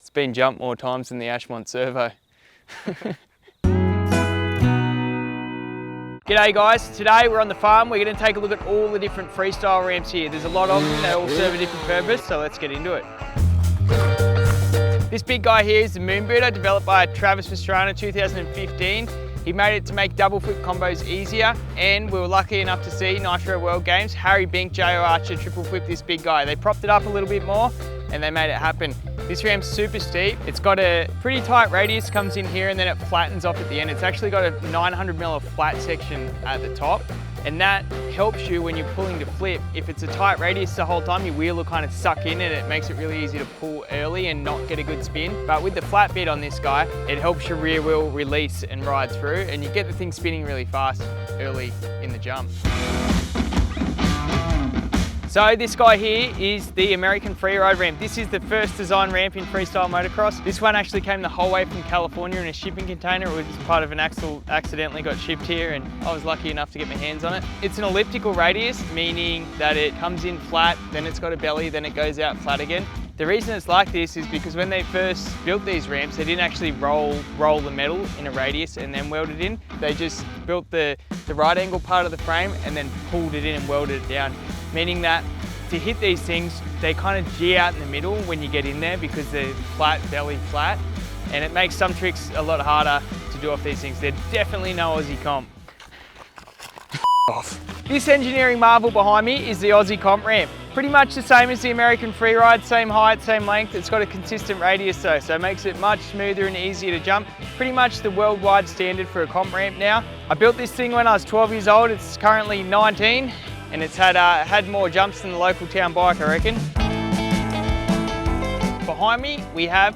It's been jumped more times than the Ashmont Servo. G'day guys, today we're on the farm. We're going to take a look at all the different freestyle ramps here. There's a lot of them, they all serve a different purpose, so let's get into it. This big guy here is the Moonbooter, developed by Travis Pastrana in 2015. He made it to make double flip combos easier, and we were lucky enough to see Nitro World Games, Harry Bink, J.O. Archer triple flip this big guy. They propped it up a little bit more and they made it happen. This ramp's super steep. It's got a pretty tight radius, comes in here and then it flattens off at the end. It's actually got a 900mm of flat section at the top, and that helps you when you're pulling to flip. If it's a tight radius the whole time, your wheel will kind of suck in and it makes it really easy to pull early and not get a good spin. But with the flat bit on this guy, it helps your rear wheel release and ride through, and you get the thing spinning really fast early in the jump. So this guy here is the American Freeride ramp. This is the first design ramp in freestyle motocross. This one actually came the whole way from California in a shipping container. It was part of an axle accidentally got shipped here, and I was lucky enough to get my hands on it. It's an elliptical radius, meaning that it comes in flat, then it's got a belly, then it goes out flat again. The reason it's like this is because when they first built these ramps, they didn't actually roll the metal in a radius and then weld it in. They just built the right angle part of the frame and then pulled it in and welded it down. Meaning that to hit these things, they kind of G out in the middle when you get in there because they're flat, belly flat, and it makes some tricks a lot harder to do off these things. They're definitely no Aussie Comp. Off. This engineering marvel behind me is the Aussie Comp ramp. Pretty much the same as the American Freeride, same height, same length. It's got a consistent radius though, so it makes it much smoother and easier to jump. Pretty much the worldwide standard for a comp ramp now. I built this thing when I was 12 years old. It's currently 19. And it's had more jumps than the local town bike, I reckon. Behind me, we have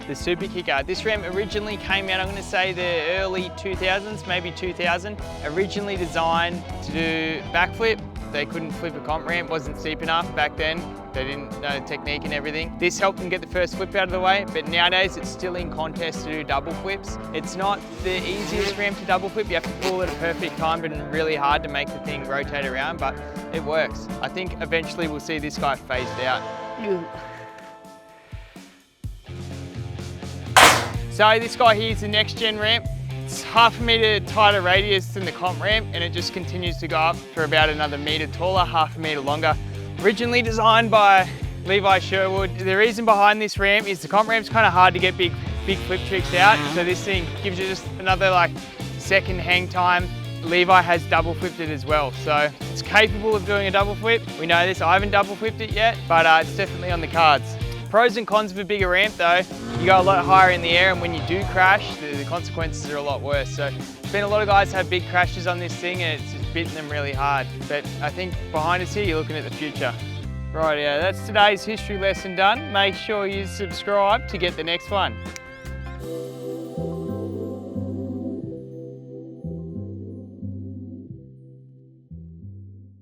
the Superkicker. This ramp originally came out, I'm going to say the early 2000s, maybe 2000. Originally designed to do backflip. They couldn't flip a comp ramp, wasn't steep enough back then. They didn't know the technique and everything. This helped them get the first flip out of the way, but nowadays it's still in contest to do double flips. It's not the easiest ramp to double flip. You have to pull at a perfect time and really hard to make the thing rotate around, but it works. I think eventually we'll see this guy phased out. So this guy here is the Next Gen ramp. It's 1/2 meter tighter radius than the comp ramp, and it just continues to go up for about another meter taller, 1/2 meter longer. Originally designed by Levi Sherwood. The reason behind this ramp is the comp ramp's kind of hard to get big flip tricks out, so this thing gives you just another second hang time. Levi has double flipped it as well, so it's capable of doing a double flip. We know this, I haven't double flipped it yet, but it's definitely on the cards. Pros and cons of a bigger ramp though, you go a lot higher in the air, and when you do crash, the consequences are a lot worse. So there's been a lot of guys have big crashes on this thing, and it's just bitten them really hard. But I think behind us here, you're looking at the future. Right, yeah, that's today's history lesson done. Make sure you subscribe to get the next one.